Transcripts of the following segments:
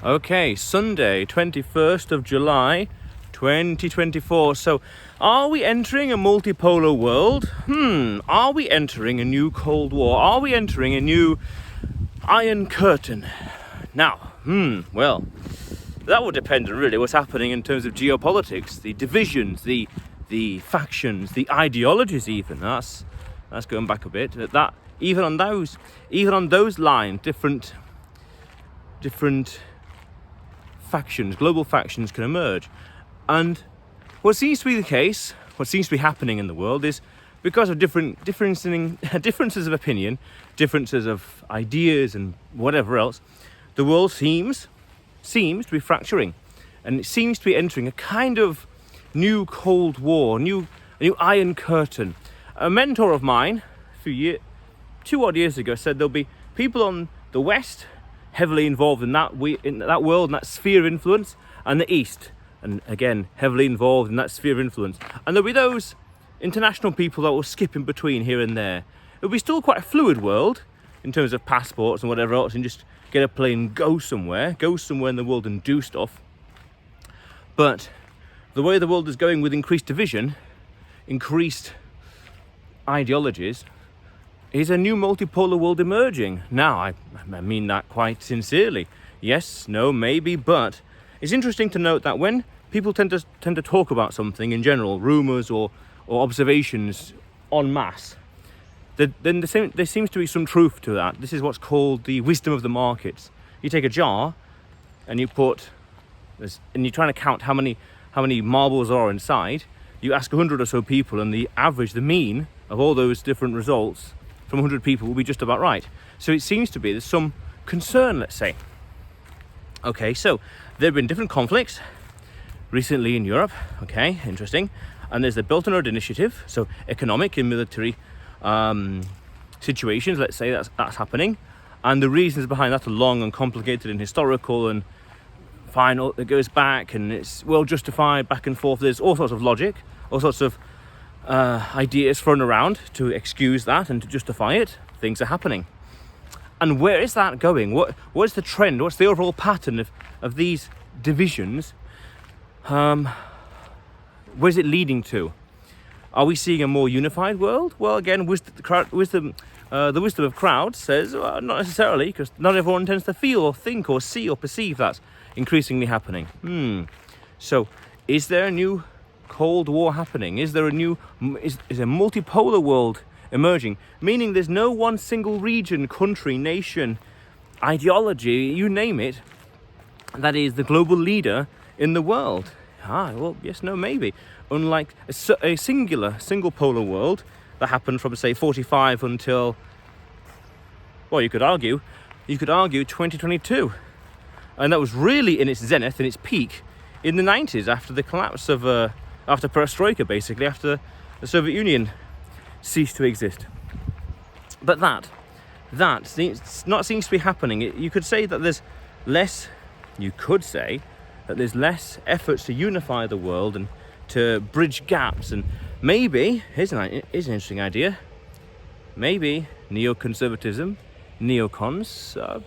Okay, Sunday, 21st of July, 2024. So, are we entering a multipolar world? Are we entering a new Cold War? Are we entering a new Iron Curtain? Now, well, that would depend on really what's happening in terms of geopolitics, the divisions, the factions, the ideologies even. That's going back a bit. That even on those lines, different factions, global factions can emerge. And what seems to be the case, what seems to be happening in the world is because of differences of opinion, differences of ideas and whatever else, the world seems to be fracturing, and it seems to be entering a kind of new Cold War, a new Iron Curtain. A mentor of mine, 2 odd years ago, said there'll be people on the West heavily involved in that world, in that sphere of influence, and the East, and again heavily involved in that sphere of influence. And there'll be those international people that will skip in between here and there. It'll be still quite a fluid world in terms of passports and whatever else, and just get a plane, go somewhere in the world and do stuff. But the way the world is going, with increased division, increased ideologies, is a new multipolar world emerging. Now, I mean that quite sincerely. Yes, no, maybe, but it's interesting to note that when people tend to talk about something in general, rumours or observations en masse, then there seems to be some truth to that. This is what's called the wisdom of the markets. You take a jar and you're trying to count how many marbles are inside. You ask 100 or so people, and the average, the mean of all those different results from 100 people will be just about right. So it seems to be there's some concern, let's say. Okay, so there have been different conflicts recently in Europe. Okay, interesting. And there's the Belt and Road Initiative, so economic and military situations, let's say, that's happening. And the reasons behind that are long and complicated and historical and final. It goes back and it's well justified, back and forth. There's all sorts of logic, all sorts of ideas thrown around to excuse that and to justify it. Things are happening. And where is that going? What's the trend? What's the overall pattern of these divisions? Where's it leading to? Are we seeing a more unified world? Well, again, the wisdom of crowds says, well, not necessarily, because not everyone tends to feel or think or see or perceive that's increasingly happening. So, is there a new Cold War happening? Is there a multipolar world emerging? Meaning there's no one single region, country, nation, ideology, you name it, that is the global leader in the world. Well, yes, no, maybe. Unlike a single polar world that happened from, say, 45 until, well, you could argue 2022. And that was really in its zenith, in its peak, in the 90s, after the collapse of, after perestroika, basically, after the Soviet Union ceased to exist. But that seems to be happening. You could say that there's less efforts to unify the world and to bridge gaps, and maybe, here's an interesting idea, maybe neoconservatism, neocons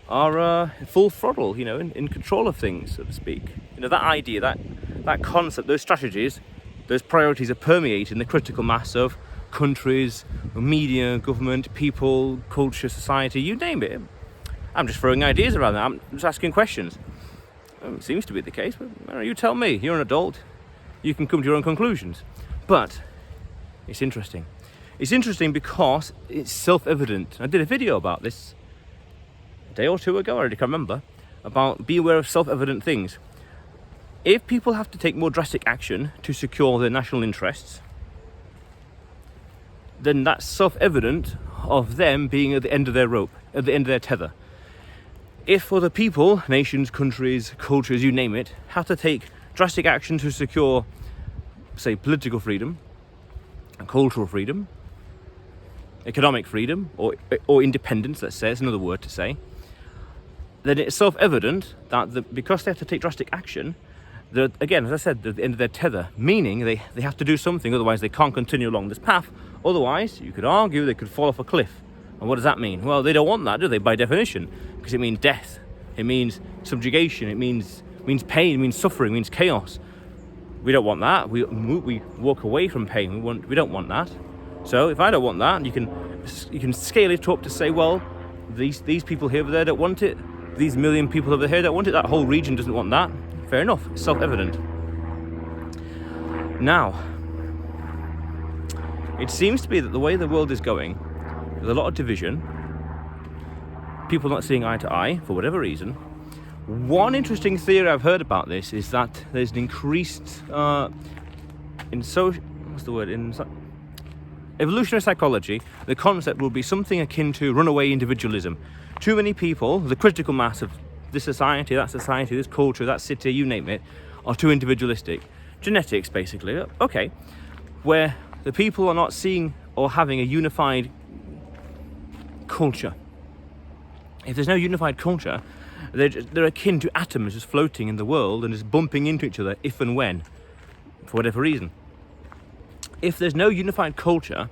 are full throttle, in control of things, so to speak. That idea, that concept, those strategies, those priorities are permeating the critical mass of countries, media, government, people, culture, society, you name it. I'm just throwing ideas around that. I'm just asking questions. It seems to be the case, but you tell me. You're an adult. You can come to your own conclusions. But it's interesting. It's interesting because it's self-evident. I did a video about this a day or two ago, I already can't remember, about be aware of self-evident things. If people have to take more drastic action to secure their national interests, then that's self-evident of them being at the end of their rope, at the end of their tether. If other people, nations, countries, cultures, you name it, have to take drastic action to secure, say, political freedom, cultural freedom, economic freedom, or independence, let's say, it's another word to say, then it's self-evident that because they have to take drastic action, that, again, as I said, they're at the end of their tether, meaning they have to do something, otherwise they can't continue along this path. Otherwise, you could argue they could fall off a cliff. And what does that mean? Well, they don't want that, do they, by definition? Because it means death, It means subjugation. It means pain. It means suffering. It means chaos. We don't want that. We walk away from pain. We don't want that. So if I don't want that, you can scale it up to say, well, these people here over there don't want it. These million people over here don't want it. That whole region doesn't want that. Fair enough. It's self-evident. Now, it seems to be that the way the world is going, there's a lot of division, people not seeing eye to eye for whatever reason. One interesting theory I've heard about this is that there's an increased evolutionary psychology. The concept will be something akin to runaway individualism. Too many people, the critical mass of this society, this culture, that city, you name it, are too individualistic. Genetics, basically. Okay, where the people are not seeing or having a unified culture. If there's no unified culture, they're akin to atoms just floating in the world and just bumping into each other if and when, for whatever reason. If there's no unified culture,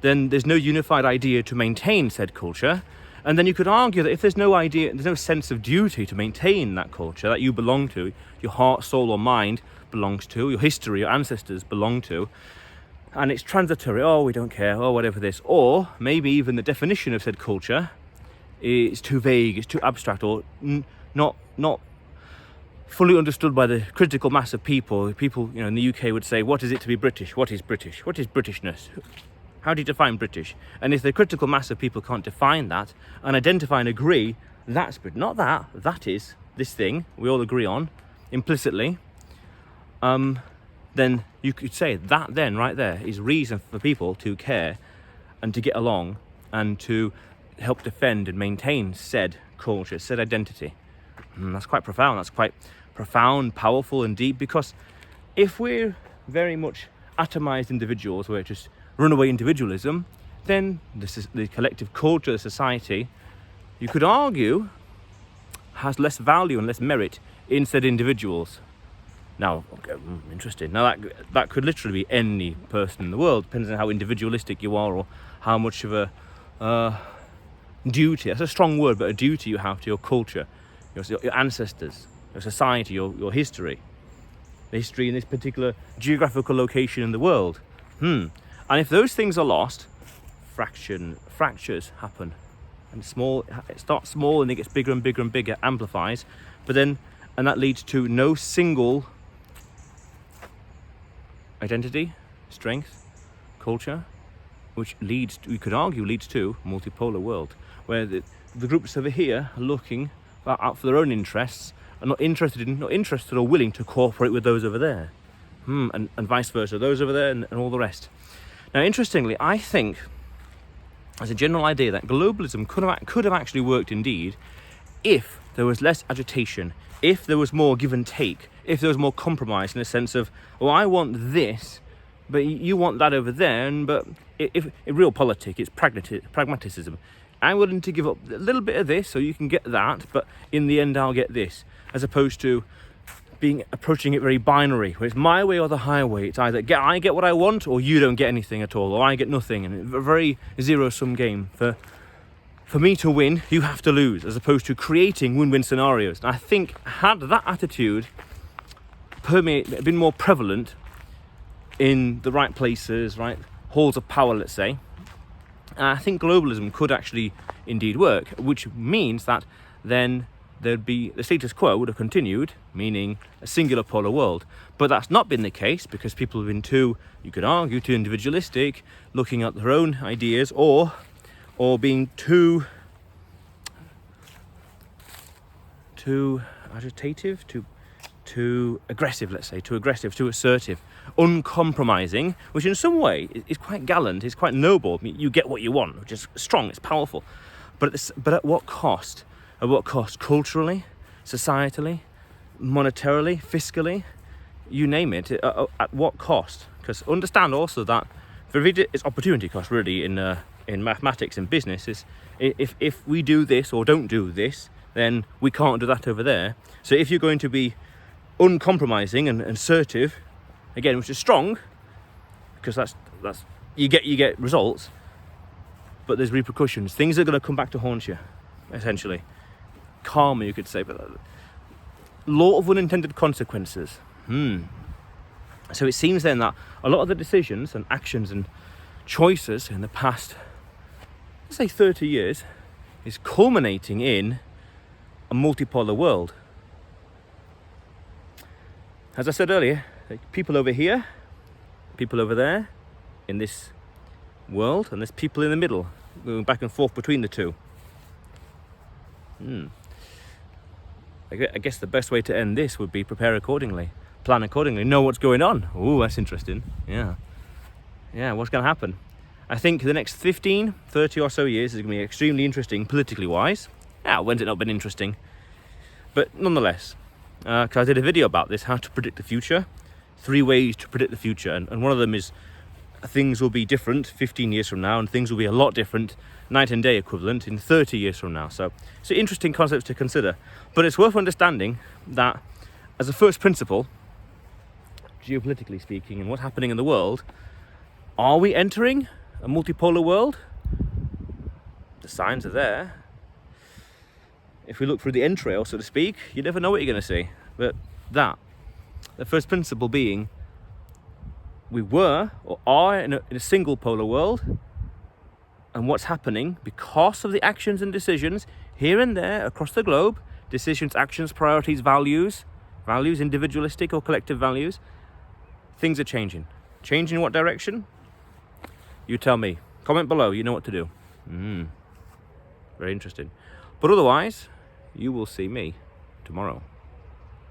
then there's no unified idea to maintain said culture. And then you could argue that if there's no sense of duty to maintain that culture that you belong to, your heart, soul or mind belongs to, your history, your ancestors belong to, and it's transitory, oh, we don't care, oh, whatever this, or maybe even the definition of said culture is too vague, it's too abstract, or not fully understood by the critical mass of people. People, in the UK would say, what is it to be British? What is British? What is Britishness? How do you define British? And if the critical mass of people can't define that and identify and agree, that's Britain, not that is this thing we all agree on implicitly, then you could say that then right there is reason for people to care and to get along and to help defend and maintain said culture, said identity. That's quite profound. That's quite profound, powerful and deep, because if we're very much atomized individuals, we're just runaway individualism, then this is the collective culture of society, you could argue, has less value and less merit in said individuals. Now, okay, interesting. Now that could literally be any person in the world, depends on how individualistic you are or how much of a duty, that's a strong word, but a duty you have to your culture, your ancestors, your society, your history. The history in this particular geographical location in the world. And if those things are lost, fractures happen. And it starts small and it gets bigger and bigger and bigger, amplifies, and that leads to no single identity, strength, culture, which we could argue leads to a multipolar world, where the groups over here are looking out for their own interests, are not interested or willing to cooperate with those over there, and vice versa, those over there and all the rest. Now, interestingly, I think, as a general idea, that globalism could have actually worked indeed if there was less agitation, if there was more give and take, if there was more compromise in the sense of, well, I want this, but you want that over there, but if in real politics, it's pragmatism. I'm willing to give up a little bit of this so you can get that, but in the end I'll get this, as opposed to approaching it very binary, where it's my way or the highway. It's either I get what I want or you don't get anything at all, or I get nothing, and it's a very zero-sum game. For me to win, you have to lose, as opposed to creating win-win scenarios. And I think had that attitude been more prevalent in the right places, right halls of power, let's say, I think globalism could actually indeed work, which means that then there'd be the status quo would have continued, meaning a singular polar world. But that's not been the case, because people have been you could argue, too individualistic, looking at their own ideas, or being too agitative, too aggressive, let's say, too assertive, uncompromising, which in some way is quite gallant, is quite noble. I mean, you get what you want, which is strong, it's powerful. But at what cost? At what cost? Culturally, societally, monetarily, fiscally, you name it. At what cost? Because understand also that it's opportunity cost, really, in mathematics and business. Is if we do this or don't do this, then we can't do that over there. So if you're going to be uncompromising and assertive, again, which is strong, because that's you get results, but there's repercussions. Things are going to come back to haunt you, essentially. karma, you could say, but law of unintended consequences. So it seems then that a lot of the decisions and actions and choices in the past, let's say 30 years, is culminating in a multipolar world. As I said earlier, people over here, people over there in this world, and there's people in the middle, moving back and forth between the two. I guess the best way to end this would be prepare accordingly, plan accordingly, know what's going on. Ooh, that's interesting. Yeah, what's going to happen? I think the next 15, 30 or so years is going to be extremely interesting politically wise. When's it not been interesting? But nonetheless, because I did a video about this, how to predict the future, 3 ways to predict the future, and one of them is things will be different 15 years from now, and things will be a lot different, night and day equivalent, in 30 years from now. So it's interesting concepts to consider, but it's worth understanding that as a first principle, geopolitically speaking, and what's happening in the world, are we entering a multipolar world? The signs are there. If we look through the entrail, so to speak, you never know what you're going to see. But the first principle being, we were or are in a single polar world, and what's happening because of the actions and decisions here and there across the globe, decisions, actions, priorities, values, individualistic or collective values, things are changing. Changing in what direction? You tell me. Comment below, you know what to do. Very interesting. But otherwise, you will see me tomorrow.